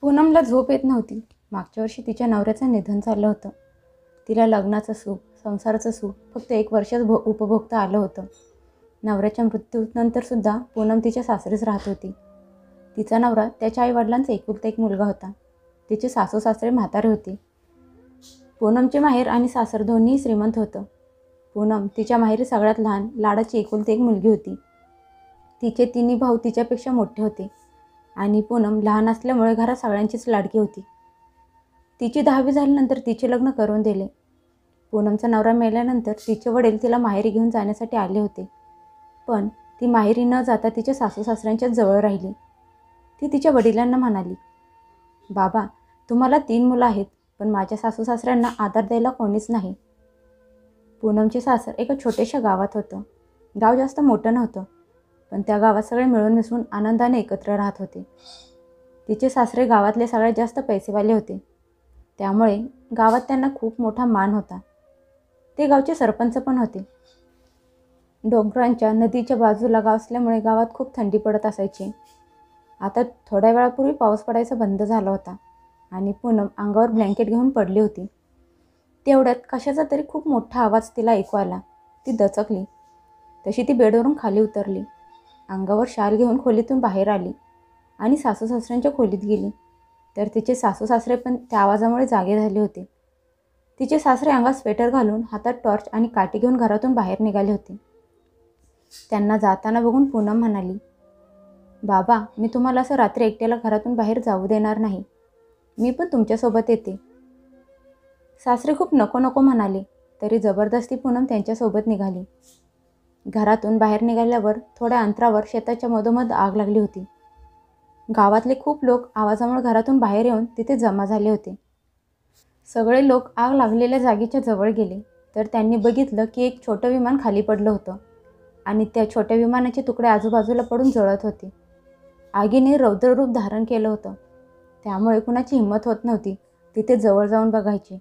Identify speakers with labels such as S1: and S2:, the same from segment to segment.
S1: पूनमला झोप येत नव्हती. मागच्या वर्षी तिच्या नवऱ्याचं निधन झालं होतं. तिला लग्नाचं सुख, संसाराचं सुख फक्त 1 वर्षच उपभोगता आलं होतं. नवऱ्याच्या मृत्यूनंतरसुद्धा पूनम तिच्या सासरीच राहत होती. तिचा नवरा त्याच्या आईवडिलांचा एकुलता एक मुलगा होता. तिचे सासू सासरे म्हातारे होते. पूनमचे माहेर आणि सासर दोन्ही श्रीमंत होतं. पूनम तिच्या माहेरी सगळ्यात लहान, लाडाची एकुलती एक मुलगी होती. तिचे तिन्ही भाऊ तिच्यापेक्षा मोठे होते आणि पूनम लहान असल्यामुळे घरात सगळ्यांचीच लाडकी होती. तिची 10वी झाल्यानंतर तिचे लग्न करून दिले. पूनमचा नवरा मेल्यानंतर तिचे वडील तिला माहेरी घेऊन जाण्यासाठी आले होते. पण ती माहेरी न जाता तिच्या सासू सासऱ्यांच्याच जवळ राहिली. ती तिच्या वडिलांना म्हणाली, "बाबा, तुम्हाला 3 मुलं आहेत, पण माझ्या सासू सासऱ्यांना आधार द्यायला कोणीच नाही." पूनमचे सासर एका छोट्याशा गावात होतं. गाव जास्त मोठं नव्हतं, पण त्या गावात सगळे मिळून मिसळून आनंदाने एकत्र राहत होते. तिचे सासरे गावातले सगळ्यात जास्त पैसेवाले होते. त्यामुळे गावात त्यांना खूप मोठा मान होता. ते गावचे सरपंच पण होते. डोंगरांच्या नदीच्या बाजूला गाव असल्यामुळे गावात खूप थंडी पडत असायची. आता थोड्या वेळापूर्वी पाऊस पडायचा बंद झाला होता आणि पूनम अंगावर ब्लँकेट घेऊन पडली होती. तेवढ्यात कशाचा तरी खूप मोठा आवाज तिला ऐकू आला. ती दचकली. तशी ती बेडवरून खाली उतरली. अंगावर शाल घेऊन खोलीतून बाहेर आली आणि सासू सासऱ्यांच्या खोलीत गेली. तर तिचे सासू सासरे पण त्या आवाजामुळे जागे झाले होते. तिचे सासरे अंगात स्वेटर घालून, हातात टॉर्च आणि काठी घेऊन घरातून बाहेर निघाले होते. त्यांना जाताना बघून पूनम म्हणाली, "बाबा, मी तुम्हाला असं रात्री एकट्याला घरातून बाहेर जाऊ देणार नाही. मी पण तुमच्यासोबत येते." सासरे खूप नको नको म्हणाले, तरी जबरदस्ती पूनम त्यांच्यासोबत निघाली. घरातून बाहेर निघाल्यावर थोड्या अंतरावर शेताच्या मधोमध आग लागली होती. गावातले खूप लोक आवाजामुळे घरातून बाहेर येऊन तिथे जमा झाले होते. सगळे लोक आग लागलेल्या जागेच्या जवळ गेले, तर त्यांनी बघितलं की एक छोटं विमान खाली पडलं होतं आणि त्या छोट्या विमानाचे तुकडे आजूबाजूला पडून जळत होते. आगीने रौद्ररूप धारण केलं होतं. त्यामुळे कुणाची हिंमत होत नव्हती तिथे जवळ जाऊन बघायची.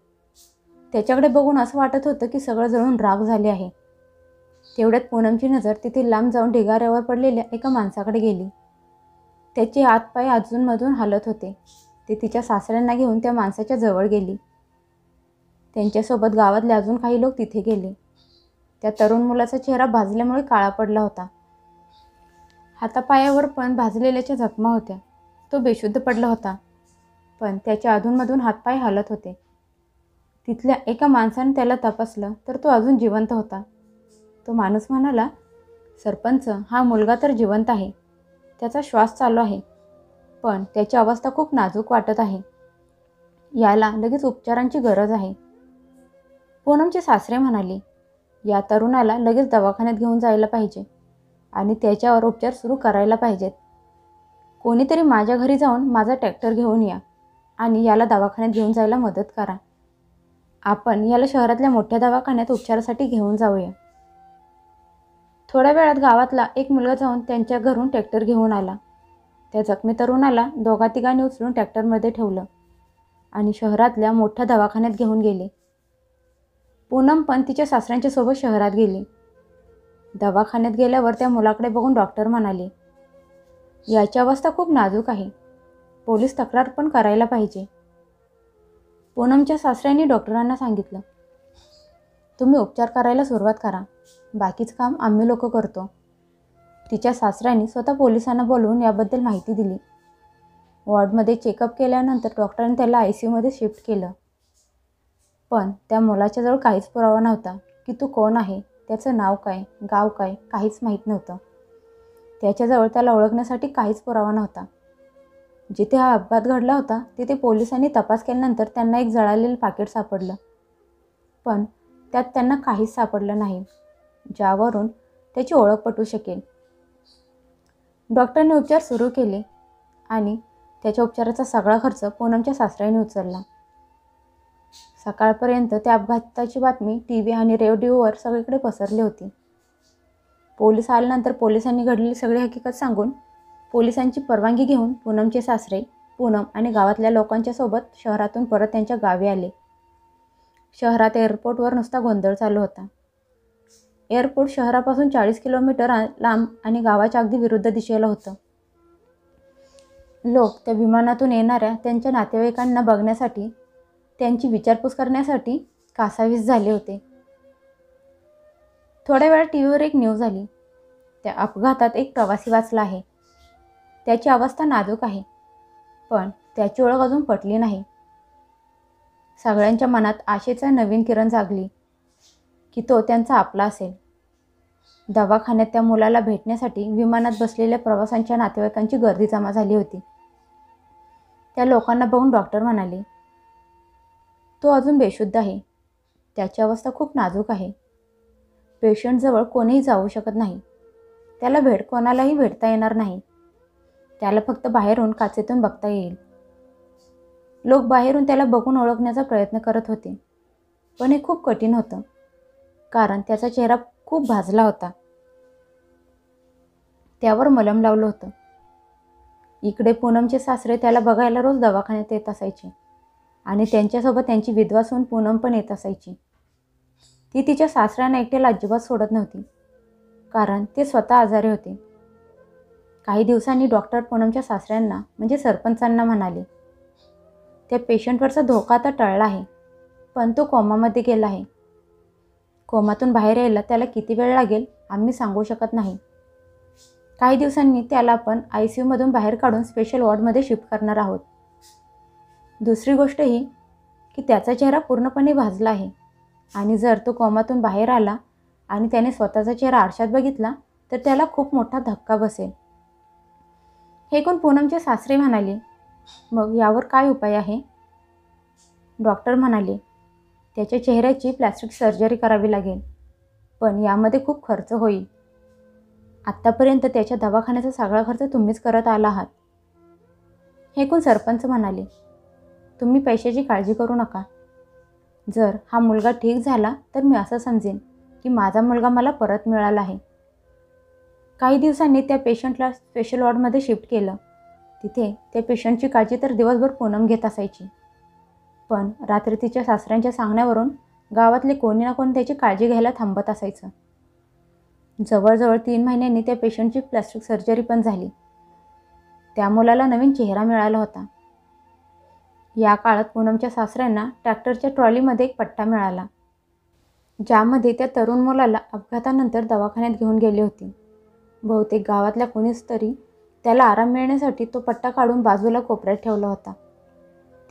S1: त्याच्याकडे बघून असं वाटत होतं की सगळं जळून राख झाले आहे. तेवढ्यात पूनमची नजर तिथे लांब जाऊन ढिगाऱ्यावर पडलेल्या एका माणसाकडे गेली. त्याचे हातपाय अधूनमधून हालत होते. ती तिच्या सासऱ्यांना घेऊन त्या माणसाच्या जवळ गेली. त्यांच्यासोबत गावातले अजून काही लोक तिथे गेले. त्या तरुण मुलाचा चेहरा भाजल्यामुळे काळा पडला होता. हातापायावर पण भाजलेल्याच्या जखमा होत्या. तो बेशुद्ध पडला होता, पण त्याच्या अधूनमधून हातपाय हालत होते. तिथल्या एका माणसाने त्याला तपासलं तर तो अजून जिवंत होता. तो माणूस म्हणाला, "सरपंच, हा मुलगा तर जिवंत आहे. त्याचा श्वास चालू आहे, पण त्याची अवस्था खूप नाजूक वाटत आहे. याला लगेच उपचारांची गरज आहे." पूनमचे सासरे म्हणाले, "या तरुणाला लगेच दवाखान्यात घेऊन जायला पाहिजे आणि त्याच्यावर उपचार सुरू करायला पाहिजेत. कोणीतरी माझ्या घरी जाऊन माझा ट्रॅक्टर घेऊन या आणि याला दवाखान्यात घेऊन जायला मदत करा. आपण याला शहरातल्या मोठ्या दवाखान्यात उपचारासाठी घेऊन जाऊया." थोड्या वेळात गावातला एक मुलगा जाऊन त्यांच्या घरून ट्रॅक्टर घेऊन आला. त्या जखमी तरुणाला दोघा-तिघांनी उचलून ट्रॅक्टरमध्ये ठेवलं आणि शहरातल्या मोठ्या दवाखान्यात घेऊन गेले. पूनम पण तिच्या सासऱ्यांच्या सोबत शहरात गेली. दवाखान्यात गेल्यावर त्या मुलाकडे बघून डॉक्टर म्हणाले, "याची अवस्था खूप नाजूक आहे. पोलीस तक्रार पण करायला पाहिजे." पूनमच्या सासऱ्यांनी डॉक्टरांना सांगितलं, "तुम्ही उपचार करायला सुरुवात करा. बाकीचं काम आम्ही लोक करतो." तिच्या सासऱ्यांनी स्वतः पोलिसांना बोलवून याबद्दल माहिती दिली. वॉर्डमध्ये चेकअप केल्यानंतर डॉक्टरांनी त्याला ICUमध्ये शिफ्ट केलं. पण त्या मुलाच्याजवळ काहीच पुरावा नव्हता की तो कोण आहे, त्याचं नाव काय, गाव काय, काहीच माहीत नव्हतं. त्याच्याजवळ त्याला ओळखण्यासाठी काहीच पुरावा नव्हता. जिथे हा अपघात घडला होता तिथे पोलिसांनी तपास केल्यानंतर त्यांना एक जळालेलं पाकिट सापडलं, पण त्यात त्यांना काहीच सापडलं नाही ज्यावरून त्याची ओळख पटू शकेल. डॉक्टरने उपचार सुरू केले आणि त्याच्या उपचाराचा सगळा खर्च पूनमच्या सासऱ्याने उचलला. सकाळपर्यंत त्या अपघाताची बातमी TV आणि रेडिओवर सगळीकडे पसरली होती. पोलीस आल्यानंतर पोलिसांनी घडलेली सगळी हकीकत सांगून पोलिसांची परवानगी घेऊन पूनमचे सासरे, पूनम आणि गावातल्या लोकांच्या सोबत शहरातून परत त्यांच्या गावी आले. शहरात एअरपोर्टवर नुसता गोंधळ चालू होता. एअरपोर्ट शहरापासून 40 किलोमीटर लांब आणि गावाच्या अगदी विरुद्ध दिशेला होतं. लोक त्या विमानातून येणाऱ्या त्यांच्या नातेवाईकांना बघण्यासाठी, त्यांची विचारपूस करण्यासाठी कासावीस झाले होते. थोड्या वेळात टीव्हीवर एक न्यूज आली. त्या अपघातात एक प्रवासी वाचला आहे. त्याची अवस्था नाजूक आहे, पण त्याची ओळख अजून पटली नाही. सगळ्यांच्या मनात आशेचा नवीन किरण जागली की तो त्यांचा आपला असेल. दवाखान्यात त्या मुलाला भेटण्यासाठी विमानात बसलेल्या प्रवाशांच्या नातेवाईकांची गर्दी जमा झाली होती. त्या लोकांना बघून डॉक्टर म्हणाले, तो अजून बेशुद्ध आहे. त्याची अवस्था खूप नाजूक आहे. पेशंटजवळ कोणीही जाऊ शकत नाही. त्याला कोणालाही भेटता येणार नाही. त्याला फक्त बाहेरून काचेतून बघता येईल. लोक बाहेरून त्याला बघून ओळखण्याचा प्रयत्न करत होते, पण हे खूप कठीण होतं, कारण त्याचा चेहरा खूप भाजला होता. त्यावर मलम लावलं होतं. इकडे पूनमचे सासरे त्याला बघायला रोज दवाखान्यात येत असायचे आणि त्यांच्यासोबत त्यांची विधवा सून पूनम पण येत असायची. ती तिच्या सासऱ्यांना एकट्याला अजिबात सोडत नव्हती, कारण ते स्वतः आजारी होते. काही दिवसांनी डॉक्टर पूनमच्या सासऱ्यांना म्हणजे सरपंचांना म्हणाले, त्या पेशंटवरचा धोका आता टळला आहे, पण तो कोमामध्ये गेला आहे. कोमातून बाहेर यायला त्याला किती वेळ लागेल आम्ही सांगू शकत नाही. काही दिवसांनी त्याला आपण ICUमधून बाहेर काढून स्पेशल वॉर्डमध्ये शिफ्ट करणार आहोत. दुसरी गोष्ट ही की त्याचा चेहरा पूर्णपणे भाजला आहे आणि जर तो कोमातून बाहेर आला आणि त्याने स्वतःचा चेहरा आरशात बघितला तर त्याला खूप मोठा धक्का बसेल. हे ऐकून पूनमचे सासरे म्हणाले, मग यावर काय उपाय आहे? डॉक्टर म्हणाले, त्याच्या चेहऱ्याची प्लॅस्टिक सर्जरी करावी लागेल, पण यामध्ये खूप खर्च होईल. आत्तापर्यंत त्याच्या दवाखान्याचा सगळा खर्च तुम्हीच करत आला आहात. हे ऐकून सरपंच म्हणाले, तुम्ही पैशाची काळजी करू नका. जर हा मुलगा ठीक झाला तर मी असं समजेन की माझा मुलगा मला परत मिळाला आहे. काही दिवसांनी त्या पेशंटला स्पेशल वॉर्डमध्ये शिफ्ट केलं. तिथे त्या पेशंटची काळजी तर दिवसभर पूनम घेत असायची, पण रात्री तिच्या सासऱ्यांच्या सांगण्यावरून गावातले कोणी ना कोणी त्याची काळजी घ्यायला थांबत असायचं. जवळजवळ 3 महिन्यांनी त्या पेशंटची प्लॅस्टिक सर्जरी पण झाली. त्या मुलाला नवीन चेहरा मिळाला होता. या काळात पूनमच्या सासऱ्यांना ट्रॅक्टरच्या ट्रॉलीमध्ये एक पट्टा मिळाला, ज्यामध्ये त्या तरुण मुलाला अपघातानंतर दवाखान्यात घेऊन गेले होते. बहुतेक गावातल्या कोणीच तरी त्याला आराम मिळण्यासाठी तो पट्टा काढून बाजूला कोपऱ्यात ठेवला होता.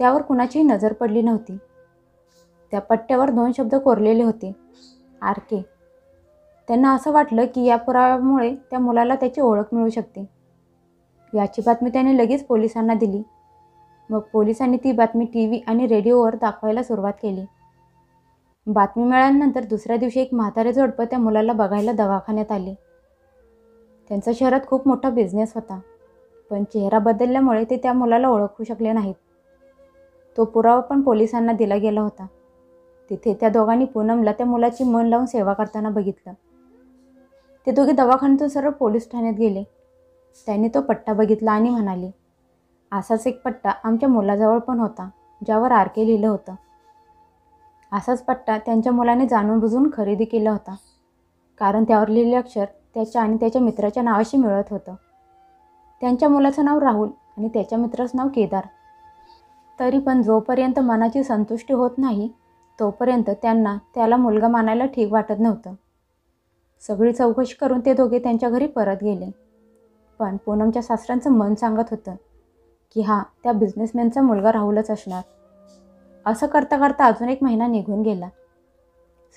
S1: त्यावर कुणाचीही नजर पडली नव्हती. त्या पट्ट्यावर 2 शब्द कोरलेले होते, RK. त्यांना असं वाटलं की या पुराव्यामुळे त्या मुलाला त्याची ओळख मिळू शकते. याची बातमी त्याने लगेच पोलिसांना दिली. मग पोलिसांनी ती बातमी TV आणि रेडिओवर दाखवायला सुरुवात केली. बातमी मिळाल्यानंतर दुसऱ्या दिवशी एक म्हातारे जोडपं त्या मुलाला बघायला दवाखान्यात आले. त्यांचा शहरात खूप मोठा बिझनेस होता, पण चेहरा बदलल्यामुळे ते त्या मुलाला ओळखू शकले नाहीत. तो पुरावा पण पोलिसांना दिला गेला होता. तिथे त्या दोघांनी पूनमला त्या मुलाची मन लावून सेवा करताना बघितलं. ते दोघे दवाखान्यातून सरळ पोलीस ठाण्यात गेले. त्यांनी तो पट्टा बघितला आणि म्हणाले, असाच एक पट्टा आमच्या मुलाजवळ पण होता, ज्यावर RK लिहिलं होतं. असाच पट्टा त्यांच्या मुलाने जाणून बुजून खरेदी केला होता, कारण त्यावर लिहिलेले अक्षर त्याच्या आणि त्याच्या मित्राच्या नावाशी मिळत होतं. त्यांच्या मुलाचं नाव राहुल आणि त्याच्या मित्राचं नाव केदार. तरी पण जोपर्यंत मनाची संतुष्टी होत नाही तोपर्यंत त्यांना त्याला मुलगा मानायला ठीक वाटत नव्हतं. सगळी चौकशी करून ते दोघे त्यांच्या घरी परत गेले. पण पूनमच्या सासऱ्यांचं मन सांगत होतं की हा त्या बिझनेसमॅनचा मुलगा राहुलच असणार. असं करता करता अजून 1 महिना निघून गेला.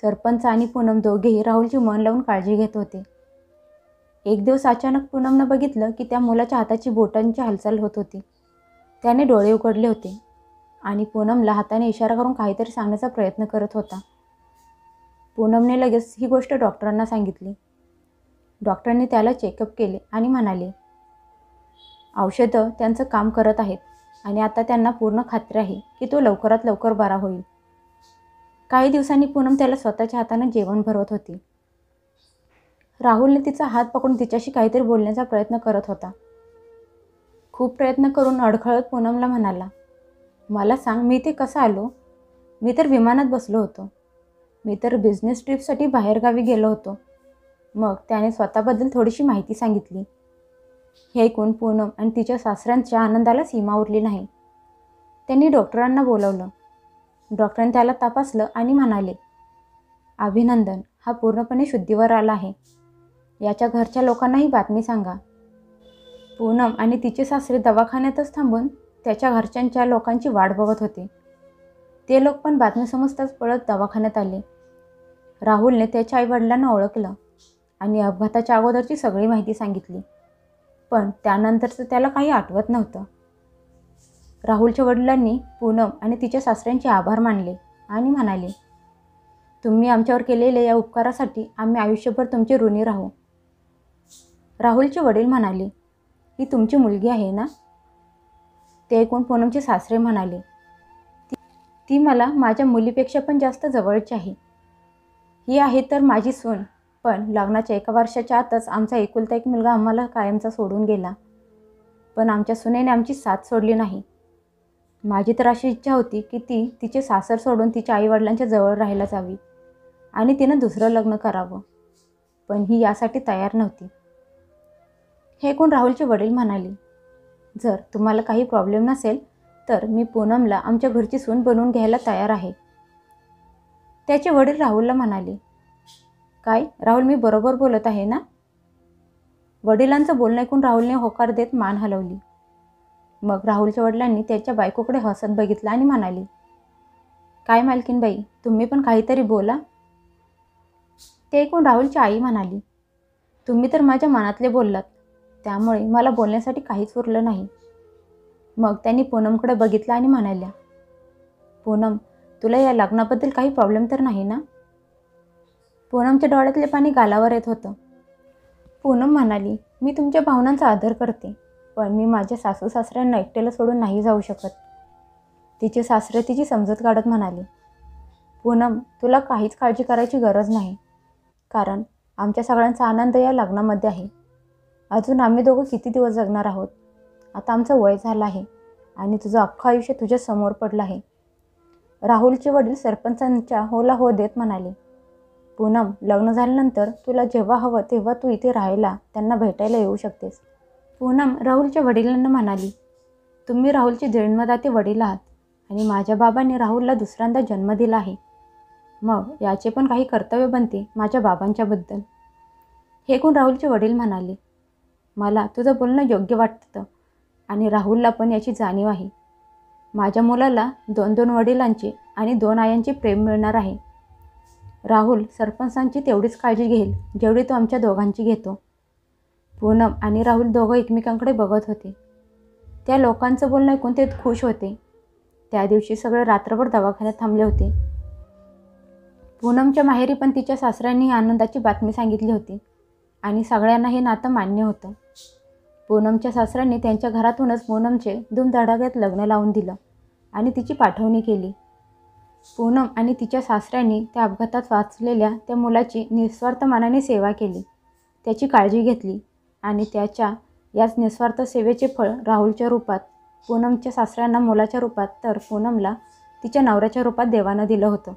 S1: सरपंच आणि पूनम दोघेही राहुलची मन लावून काळजी घेत होते. एक दिवस अचानक पूनमनं बघितलं की त्या मुलाच्या हाताची बोटांची हालचाल होत होती. त्याने डोळे उघडले होते आणि पूनमला हाताने इशारा करून काहीतरी सांगण्याचा प्रयत्न करत होता. पूनमने लगेच ही गोष्ट डॉक्टरांना सांगितली. डॉक्टरांनी त्याला चेकअप केले आणि म्हणाले, औषधं त्यांचं काम करत आहेत आणि आता त्यांना पूर्ण खात्री आहे की तो लवकरात लवकर बरा होईल. काही दिवसांनी पूनम त्याला स्वतःच्या हाताने जेवण भरवत होती. राहुलने तिचा हात पकडून तिच्याशी काहीतरी बोलण्याचा प्रयत्न करत होता. खूप प्रयत्न करून अडखळत पूनमला म्हणाला, मला सांग, मी इथे कसा आलो? मी तर विमानात बसलो होतो. मी तर बिझनेस ट्रिपसाठी बाहेरगावी गेलो होतो. मग त्याने स्वतःबद्दल थोडीशी माहिती सांगितली. हे ऐकून पूनम आणि तिच्या सासऱ्यांच्या आनंदाला सीमा उरली नाही. त्यांनी डॉक्टरांना बोलवलं. डॉक्टरांनी त्याला तपासलं आणि म्हणाले, अभिनंदन, हा पूर्णपणे शुद्धीवर आला आहे. याच्या घरच्या लोकांनाही बातमी सांगा. पूनम आणि तिचे सासरे दवाखान्यातच थांबून त्याच्या घरच्यांच्या लोकांची वाट बघत होते. ते लोक पण बातमी समजताच पळत दवाखान्यात आले. राहुलने त्याच्या आईवडिलांना ओळखलं आणि अपघाताच्या अगोदरची सगळी माहिती सांगितली. पण त्यानंतरचं त्याला काही आठवत नव्हतं. राहुलच्या वडिलांनी पूनम आणि तिच्या सासऱ्यांचे आभार मानले आणि म्हणाले, तुम्ही आमच्यावर केलेल्या या उपकारासाठी आम्ही आयुष्यभर तुमचे ऋणी राहू. राहुलचे वडील म्हणाले, ही तुमची मुलगी आहे ना? ते ऐकून पूनमचे सासरे म्हणाले, ती मला माझ्या मुलीपेक्षा पण जास्त जवळची आहे. ही आहे तर माझी सून, पण लग्नाच्या 1 वर्षाच्या आतच आमचा एकुलता एक मुलगा आम्हाला कायमचा सोडून गेला. पण आमच्या सुनेने आमची साथ सोडली नाही. माझी तर अशी इच्छा होती की ती तिचे सासर सोडून तिच्या आईवडिलांच्या जवळ राहायला जावी आणि तिनं दुसरं लग्न करावं. पण ही यासाठी तयार नव्हती. हे ऐकून राहुलचे वडील म्हणाले, जर तुम्हाला काही प्रॉब्लेम नसेल तर मी पूनमला आमच्या घरची सून बनवून घ्यायला तयार आहे. त्याचे वडील राहुलला म्हणाले, काय राहुल, मी बरोबर बोलत आहे ना? वडिलांचं बोलणं ऐकून राहुलने होकार देत मान हलवली. मग राहुलच्या वडिलांनी त्याच्या बायकोकडे हसत बघितलं आणि म्हणाले, काय मालकीनबाई, तुम्ही पण काहीतरी बोला. ते ऐकून राहुलची आई म्हणाली, तुम्ही तर माझ्या मनातले बोललात, त्यामुळे मला बोलण्यासाठी काहीच उरलं नाही. मग त्यांनी पूनमकडे बघितलं आणि म्हणाल्या, पूनम, तुला या लग्नाबद्दल काही प्रॉब्लेम तर नाही ना? पूनमच्या डोळ्यातले पाणी गालावर येत होतं. पूनम म्हणाली, मी तुमच्या भावनांचा आदर करते, पण मी माझ्या सासू सासऱ्यांना एकट्याला सोडून नाही जाऊ शकत. तिचे सासरे तिची समजूत काढत म्हणाले, पूनम, तुला काहीच काळजी करायची गरज नाही, कारण आमच्या सगळ्यांचा आनंद या लग्नामध्ये आहे. अजून आम्ही दोघं किती दिवस जगणार आहोत? आता आमचं वय झालं आहे आणि तुझं अख्खं आयुष्य तुझ्या समोर पडलं आहे. राहुलचे वडील सरपंचांच्या होला हो देत म्हणाले, पूनम, लग्न झाल्यानंतर तुला जेव्हा हवं तेव्हा तू इथे राहायला, त्यांना भेटायला येऊ शकतेस. पूनम राहुलच्या वडिलांना म्हणाली, तुम्ही राहुलचे जन्मदाते वडील आहात आणि माझ्या बाबांनी राहुलला दुसऱ्यांदा जन्म दिला आहे. मग याचे पण काही कर्तव्य बनते माझ्या बाबांच्याबद्दल. हे ऐकून राहुलचे वडील म्हणाले, मला तुझं बोलणं योग्य वाटतं आणि राहुलला पण याची जाणीव आहे. माझ्या मुलाला 2 वडिलांचे आणि 2 आयांचे प्रेम मिळणार आहे. राहुल सरपंचांची तेवढीच काळजी घेईल जेवढी तो आमच्या दोघांची घेतो. पूनम आणि राहुल दोघं एकमेकांकडे बघत होते. त्या लोकांचं बोलणं ऐकून ते खुश होते. त्या दिवशी सगळे रात्रभर दवाखान्यात थांबले होते. पूनमच्या माहेरी पण तिच्या सासऱ्यांनी आनंदाची बातमी सांगितली होती आणि सगळ्यांना हे नातं मान्य होतं. पूनमच्या सासऱ्यांनी त्यांच्या घरातूनच पूनमचे धूमधडाक्यात लग्न लावून दिलं आणि तिची पाठवणी केली. पूनम आणि तिच्या सासऱ्यांनी त्या अपघातात वाचलेल्या त्या मुलाची निस्वार्थ मनाने सेवा केली, त्याची काळजी घेतली आणि त्याच्या याच निस्वार्थ सेवेचे फळ राहुलच्या रूपात, पूनमच्या सासऱ्यांना मुलाच्या रूपात, तर पूनमला तिच्या नवऱ्याच्या रूपात देवानं दिलं होतं.